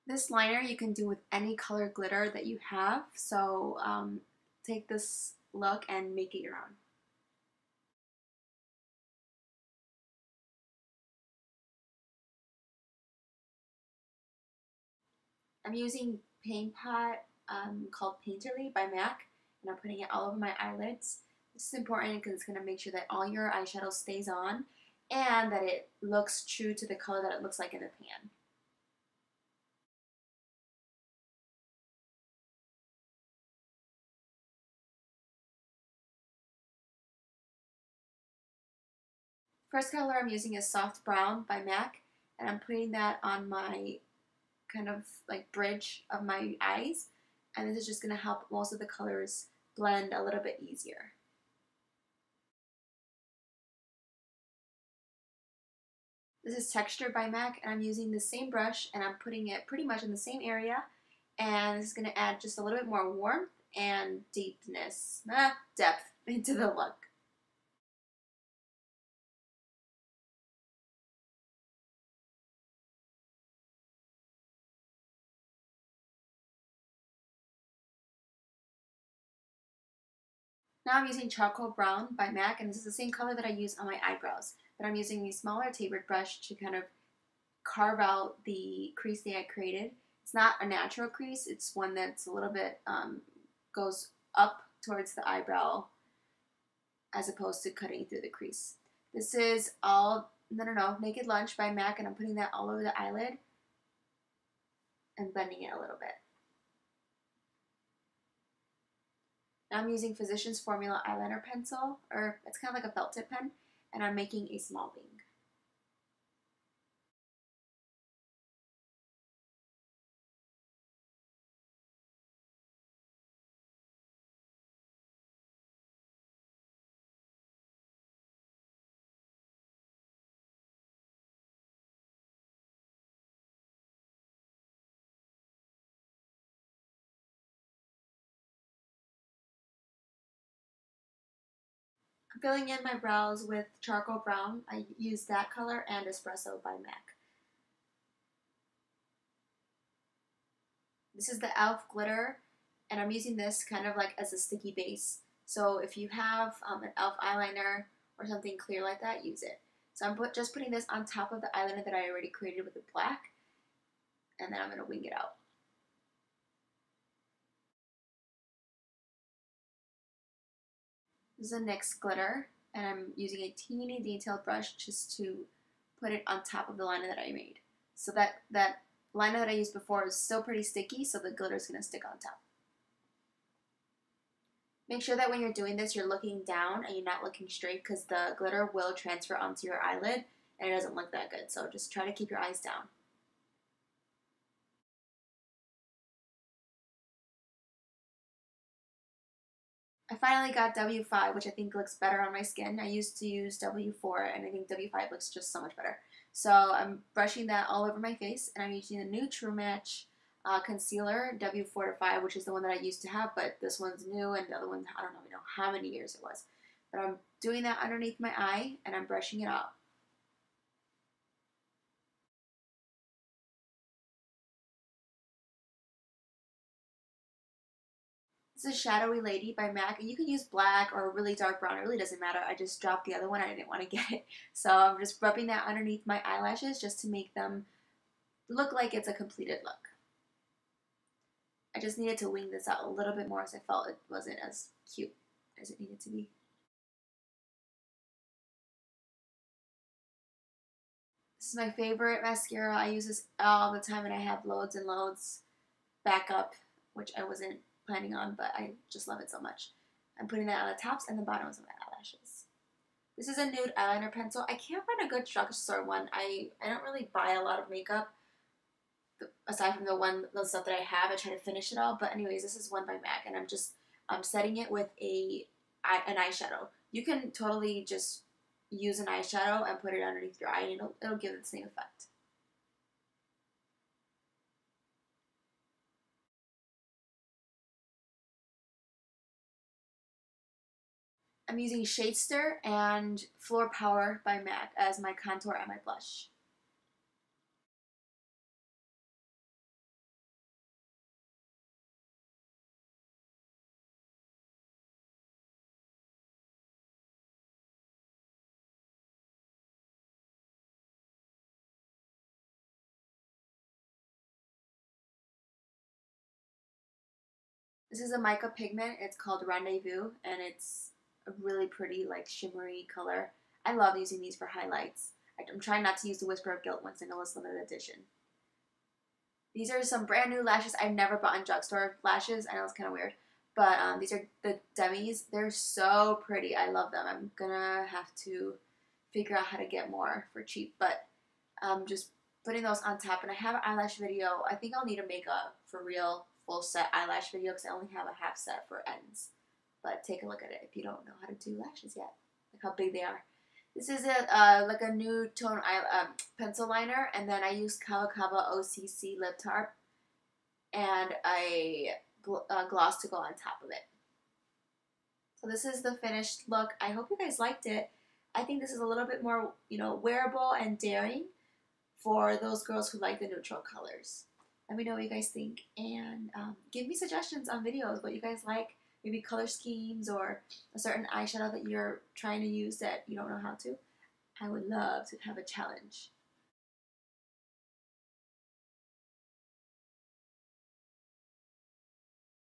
This liner you can do with any color glitter that you have, so take this look and make it your own. I'm using Paint Pot called Painterly by MAC, and I'm putting it all over my eyelids. This is important because it's going to make sure that all your eyeshadow stays on and that it looks true to the color that it looks like in the pan. First color I'm using is Soft Brown by MAC, and I'm putting that on my kind of like bridge of my eyes, and this is just going to help most of the colors blend a little bit easier. This is Texture by MAC, and I'm using the same brush and I'm putting it pretty much in the same area, and this is going to add just a little bit more warmth and depth into the look. Now I'm using Charcoal Brown by MAC, and this is the same color that I use on my eyebrows, but I'm using a smaller tapered brush to kind of carve out the crease that I created. It's not a natural crease, it's one that's a little bit, goes up towards the eyebrow as opposed to cutting through the crease. This is Naked Lunch by MAC, and I'm putting that all over the eyelid and blending it a little bit. Now I'm using Physicians Formula eyeliner pencil, or it's kind of like a felt tip pen, and I'm making a small wing. I'm filling in my brows with Charcoal Brown. I use that color and Espresso by MAC. This is the e.l.f. glitter, and I'm using this kind of like as a sticky base. So if you have an e.l.f. eyeliner or something clear like that, use it. So I'm just putting this on top of the eyeliner that I already created with the black, and then I'm going to wing it out. This is a NYX glitter, and I'm using a teeny detailed brush just to put it on top of the liner that I made. So that liner that I used before is still pretty sticky, so the glitter is going to stick on top. Make sure that when you're doing this, you're looking down and you're not looking straight, because the glitter will transfer onto your eyelid and it doesn't look that good. So just try to keep your eyes down. I finally got W5, which I think looks better on my skin. I used to use W4, and I think W5 looks just so much better. So I'm brushing that all over my face, and I'm using the new True Match concealer, W4 to 5, which is the one that I used to have, but this one's new, and the other one, I don't know how many years it was. But I'm doing that underneath my eye, and I'm brushing it out. This is Shadowy Lady by MAC, and you can use black or really dark brown. It really doesn't matter. I just dropped the other one. I didn't want to get it. So I'm just rubbing that underneath my eyelashes just to make them look like it's a completed look. I just needed to wing this out a little bit more as I felt it wasn't as cute as it needed to be. This is my favorite mascara. I use this all the time, and I have loads and loads backup, which I wasn't planning on, but I just love it so much. I'm putting that on the tops and the bottoms of my eyelashes. This is a nude eyeliner pencil. I can't find a good drugstore one. I don't really buy a lot of makeup, aside from the stuff that I have. I try to finish it all, but anyways, this is one by MAC, and I'm setting it with an eyeshadow. You can totally just use an eyeshadow and put it underneath your eye, and it'll give it the same effect. I'm using Shadester and Floor Power by MAC as my contour and my blush. This is a mica pigment. It's called Rendevoux, and it's a really pretty, like, shimmery color. I love using these for highlights. I'm trying not to use the Whisper of Guilt ones. I know it's limited edition. These are some brand new lashes. I've never bought in drugstore lashes. I know it's kind of weird. But these are the Demi's. They're so pretty. I love them. I'm going to have to figure out how to get more for cheap. But just putting those on top. And I have an eyelash video. I think I'll need to make a for real full set eyelash video because I only have a half set for ends. But take a look at it if you don't know how to do lashes yet. Like how big they are. This is like a nude tone pencil liner, and then I used Kava Kava OCC lip tart and a gloss to go on top of it. So this is the finished look. I hope you guys liked it. I think this is a little bit more, wearable and daring for those girls who like the neutral colors. Let me know what you guys think, and give me suggestions on videos, what you guys like. Maybe color schemes or a certain eyeshadow that you're trying to use that you don't know how to. I would love to have a challenge.